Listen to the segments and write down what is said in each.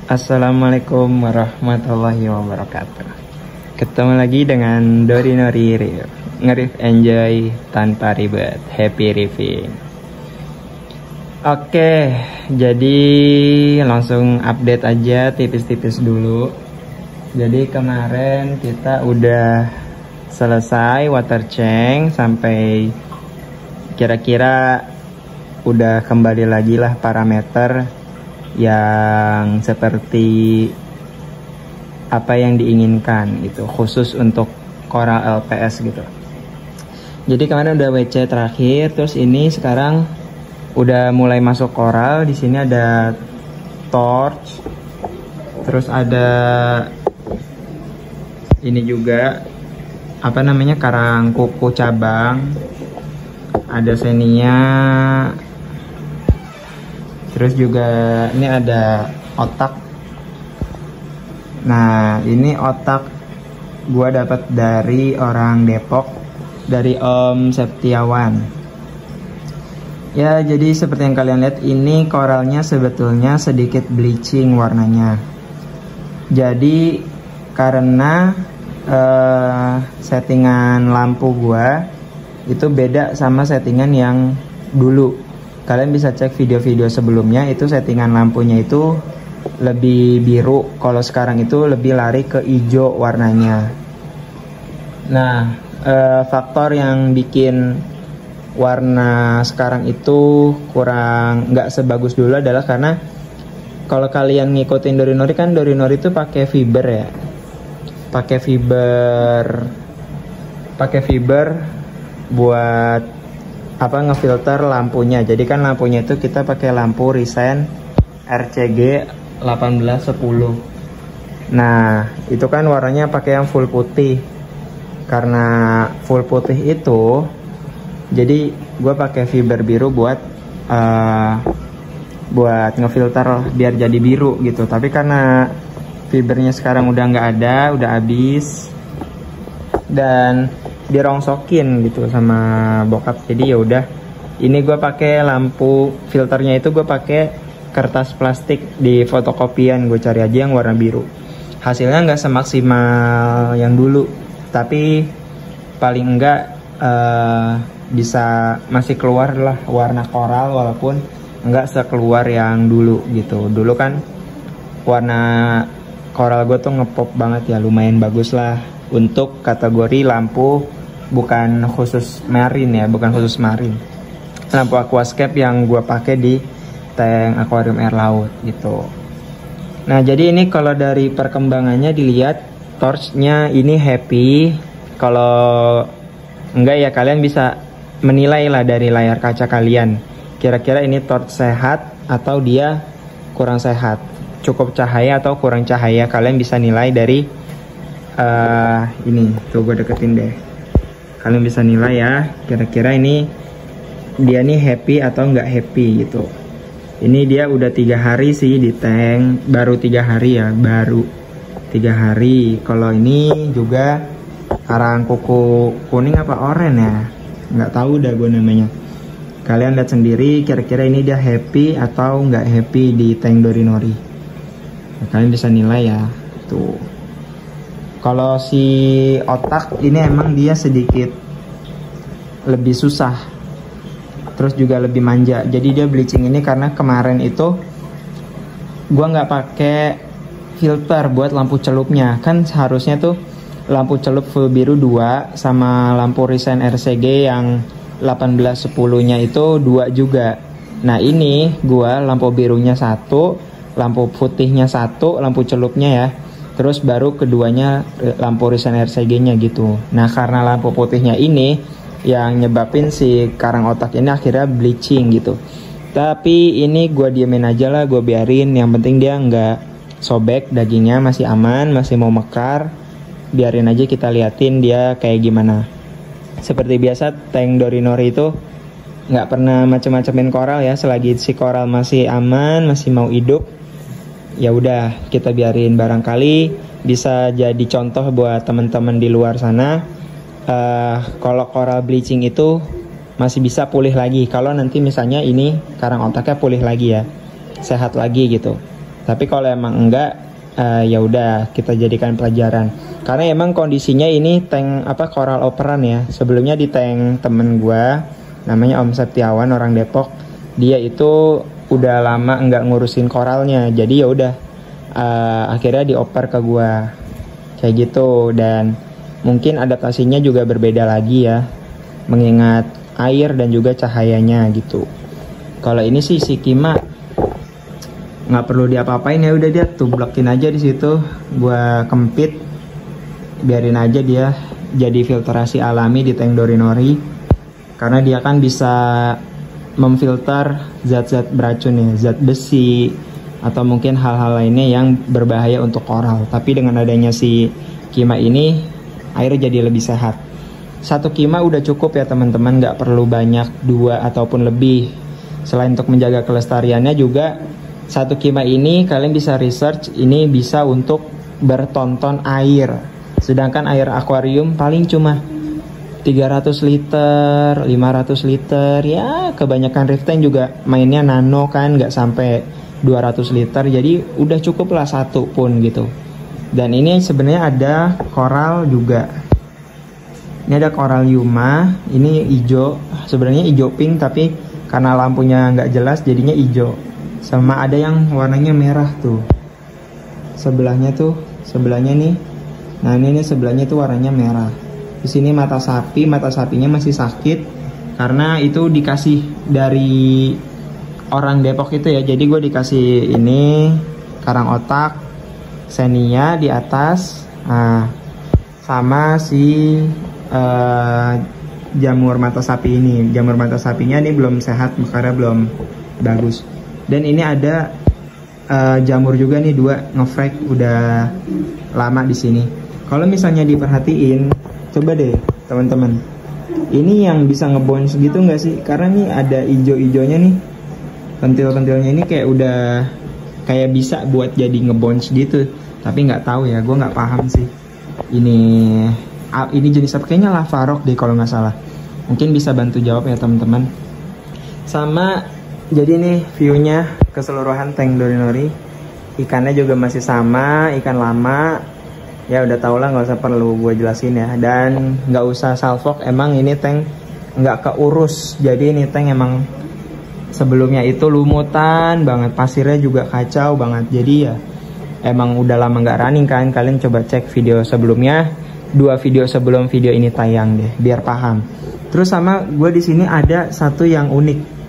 Assalamualaikum warahmatullahi wabarakatuh. Ketemu lagi dengan Dori Nori Review. Nge-review enjoy tanpa ribet. Happy reviewing. Oke, jadi langsung update aja tipis-tipis dulu. Jadi kemarin kita udah selesai water change sampai kira-kira udah kembali lagi lah parameter yang seperti apa yang diinginkan gitu, khusus untuk Coral LPS gitu. Jadi kemarin udah WC terakhir, terus ini sekarang udah mulai masuk Coral. Di sini ada torch, terus ada ini juga apa namanya, karang kuku cabang, ada senia. Terus juga ini ada otak. Nah, ini otak gua dapat dari orang Depok, dari Om Septiawan. Ya, jadi seperti yang kalian lihat, ini koralnya sebetulnya sedikit bleaching warnanya. Jadi karena settingan lampu gua itu beda sama settingan yang dulu. Kalian bisa cek video-video sebelumnya, itu settingan lampunya itu lebih biru. Kalau sekarang itu lebih lari ke hijau warnanya. Nah, faktor yang bikin warna sekarang itu kurang nggak sebagus dulu adalah karena kalau kalian ngikutin Dori Nori, kan Dori Nori itu pakai fiber ya. Pakai fiber buat apa, ngefilter lampunya. Jadi kan lampunya itu kita pakai lampu Resen RCG 1810. Nah, itu kan warnanya pakai yang full putih. Karena full putih itu, jadi gue pakai fiber biru buat ngefilter biar jadi biru gitu. Tapi karena fibernya sekarang udah nggak ada, udah habis dan dirongsokin gitu sama bokap, jadi ya udah, ini gue pakai lampu filternya itu gue pakai kertas plastik di fotokopian, gue cari aja yang warna biru. Hasilnya nggak semaksimal yang dulu, tapi paling enggak bisa masih keluar lah warna koral, walaupun nggak sekeluar yang dulu gitu. Dulu kan warna koral gue tuh ngepop banget ya, lumayan bagus lah untuk kategori lampu bukan khusus marine ya, bukan khusus marine. Lampu aquascape yang gue pakai di tank akuarium air laut gitu. Nah, jadi ini kalau dari perkembangannya dilihat, torchnya ini happy. Kalau enggak ya kalian bisa menilai lah dari layar kaca kalian, kira-kira ini torch sehat atau dia kurang sehat, cukup cahaya atau kurang cahaya. Kalian bisa nilai dari ini tuh, gue deketin deh. Kalian bisa nilai ya, kira-kira ini dia nih happy atau nggak happy gitu. Ini dia udah 3 hari sih di tank, baru 3 hari ya, baru 3 hari. Kalau ini juga karang kuku kuning apa oranye ya, nggak tahu dah gue namanya. Kalian lihat sendiri, kira-kira ini dia happy atau nggak happy di tank Dori Nori. Nah, kalian bisa nilai ya tuh. Kalau si otak ini emang dia sedikit lebih susah, terus juga lebih manja. Jadi dia bleaching ini karena kemarin itu gua nggak pakai filter buat lampu celupnya. Kan seharusnya tuh lampu celup full biru 2 sama lampu Resen RCG yang 1810-nya itu 2 juga. Nah, ini gua lampu birunya 1, lampu putihnya 1, lampu celupnya ya. Terus baru keduanya lampu Resen RCG-nya gitu. Nah, karena lampu putihnya ini yang nyebabin si karang otak ini akhirnya bleaching gitu. Tapi ini gue diemin aja lah, gue biarin. Yang penting dia nggak sobek, dagingnya masih aman, masih mau mekar. Biarin aja, kita liatin dia kayak gimana. Seperti biasa, tank Dori Nori itu nggak pernah macem-macemin koral ya. Selagi si koral masih aman, masih mau hidup, ya udah kita biarin. Barangkali bisa jadi contoh buat teman-teman di luar sana. Kalau coral bleaching itu masih bisa pulih lagi. Kalau nanti misalnya ini karang otaknya pulih lagi ya, sehat lagi gitu. Tapi kalau emang enggak, ya udah kita jadikan pelajaran. Karena emang kondisinya ini tank Coral Operan ya. Sebelumnya di tank temen gua namanya Om Setiawan, orang Depok. Dia itu udah lama enggak ngurusin koralnya. Jadi ya udah akhirnya dioper ke gua kayak gitu. Dan mungkin adaptasinya juga berbeda lagi ya, mengingat air dan juga cahayanya gitu. Kalau ini sih si Kima nggak perlu diapa-apain, ya udah dia tublekin aja di situ, gua kempit, biarin aja dia jadi filtrasi alami di tank Dorinori. Karena dia kan bisa memfilter zat-zat beracun ya, zat besi atau mungkin hal-hal lainnya yang berbahaya untuk koral. Tapi dengan adanya si Kima ini, air jadi lebih sehat. Satu Kima udah cukup ya teman-teman, nggak perlu banyak, 2 ataupun lebih. Selain untuk menjaga kelestariannya juga, satu Kima ini kalian bisa research, ini bisa untuk bertonton air. Sedangkan air akuarium paling cuma 300 liter, 500 liter. Ya kebanyakan reef tank juga mainnya nano kan, nggak sampai 200 liter. Jadi udah cukup lah satu pun gitu. Dan ini sebenarnya ada koral juga. Ini ada koral Yuma, ini hijau, sebenarnya hijau pink tapi karena lampunya nggak jelas jadinya hijau. Sama ada yang warnanya merah tuh. Sebelahnya nih. Nah ini sebelahnya tuh warnanya merah. Di sini mata sapinya masih sakit karena itu dikasih dari orang Depok itu ya. Jadi gue dikasih ini karang otak, Xenia di atas, sama si jamur mata sapi ini. Jamur mata sapinya ini belum sehat karena belum bagus. Dan ini ada jamur juga nih 2 ngefrag udah lama di sini. Kalau misalnya diperhatiin, coba deh teman-teman. Ini yang bisa ngebounce gitu nggak sih? Karena nih ada ijo-ijonya nih. Pentil-pentilnya ini kayak udah kayak bisa buat jadi ngebounce gitu. Tapi nggak tahu ya, gue nggak paham sih. Ini jenis apa? Kayaknya lava rock deh kalau nggak salah. Mungkin bisa bantu jawab ya teman-teman. Sama jadi nih viewnya keseluruhan tank Dorinori. Ikannya juga masih sama, ikan lama. Ya udah tau lah, nggak usah perlu gue jelasin ya. Dan nggak usah salfok, emang ini tank nggak keurus. Jadi ini tank emang sebelumnya itu lumutan banget, pasirnya juga kacau banget. Jadi ya emang udah lama nggak running kan. Kalian coba cek video sebelumnya, 2 video sebelum video ini tayang deh, biar paham. Terus sama gue di sini ada satu yang unik.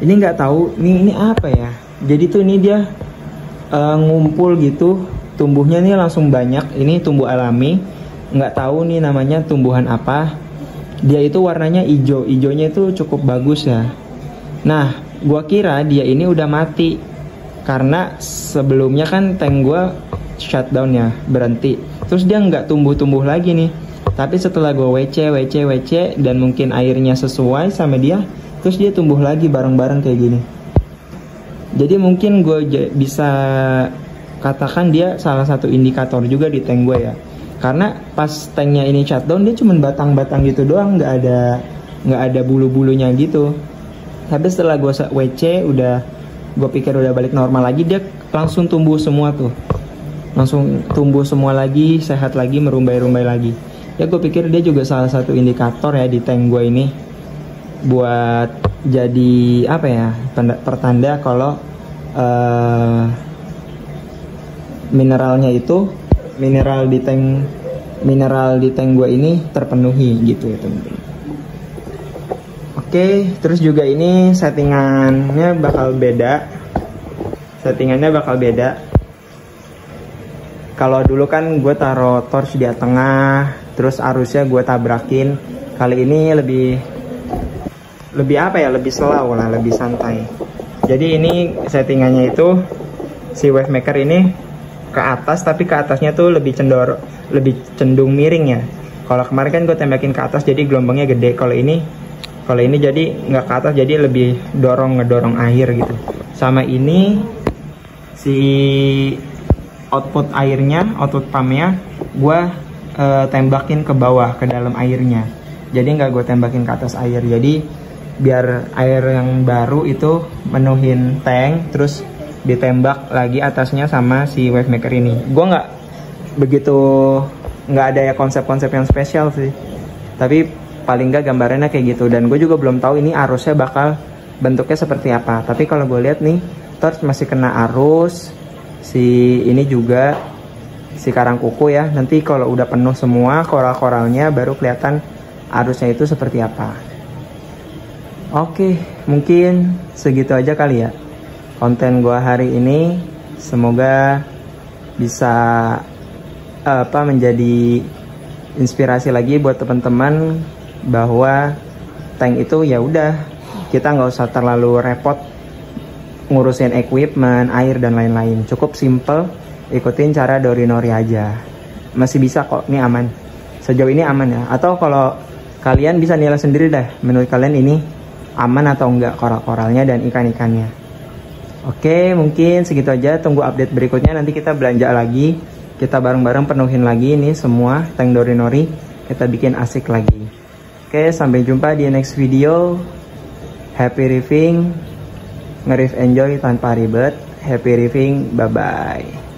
Ini nggak tahu ini apa ya. Jadi tuh ini dia ngumpul gitu, tumbuhnya nih langsung banyak. Ini tumbuh alami, nggak tahu nih namanya tumbuhan apa. Dia itu warnanya hijau, hijaunya itu cukup bagus ya. Nah, gua kira dia ini udah mati karena sebelumnya kan tank gua shutdown ya, berhenti. Terus dia nggak tumbuh-tumbuh lagi nih. Tapi setelah gua WC dan mungkin airnya sesuai sama dia, terus dia tumbuh lagi bareng-bareng kayak gini. Jadi mungkin gue bisa katakan dia salah satu indikator juga di tank gue ya. Karena pas tanknya ini shutdown dia cuma batang-batang gitu doang, nggak ada bulu-bulunya gitu. Tapi setelah gue WC gue pikir udah balik normal lagi, dia langsung tumbuh semua tuh. Langsung tumbuh semua lagi, sehat lagi, merumbai-rumbai lagi. Ya gue pikir dia juga salah satu indikator ya di tank gue ini, buat jadi apa ya, pertanda kalau mineral di tank gue ini terpenuhi gitu ya teman-teman. Oke, terus juga ini settingannya bakal beda. Kalau dulu kan gue taruh torch di tengah, terus arusnya gue tabrakin. Kali ini lebih apa ya, lebih slow lah, lebih santai. Jadi ini settingannya itu si wave maker ini ke atas, tapi ke atasnya tuh lebih cenderung miring ya. Kalau kemarin kan gue tembakin ke atas jadi gelombangnya gede. Kalau ini jadi nggak ke atas, jadi lebih ngedorong air gitu. Sama ini si output pumpnya gue tembakin ke bawah, ke dalam airnya. Jadi nggak gue tembakin ke atas air. Jadi biar air yang baru itu menuhin tank, terus ditembak lagi atasnya sama si wave maker ini. Gue nggak ada ya konsep-konsep yang spesial sih, tapi paling nggak gambarannya kayak gitu. Dan gue juga belum tahu ini arusnya bakal bentuknya seperti apa. Tapi kalau gue lihat nih, torch masih kena arus, si ini juga si karang kuku ya. Nanti kalau udah penuh semua koral-koralnya baru kelihatan arusnya itu seperti apa. Oke, mungkin segitu aja kali ya konten gua hari ini. Semoga bisa menjadi inspirasi lagi buat teman-teman bahwa tank itu ya udah, kita nggak usah terlalu repot ngurusin equipment, air dan lain-lain. Cukup simple, ikutin cara Dorinori aja. Masih bisa kok, ini aman. Sejauh ini aman ya. Atau kalau kalian bisa nilai sendiri dah, menurut kalian ini aman atau enggak koral-koralnya dan ikan-ikannya. Oke, mungkin segitu aja. Tunggu update berikutnya. Nanti kita belanja lagi. Kita bareng-bareng penuhin lagi ini semua tank Dorinori. Kita bikin asik lagi. Oke, sampai jumpa di next video. Happy reefing. Nge-reef enjoy tanpa ribet. Happy reefing. Bye-bye.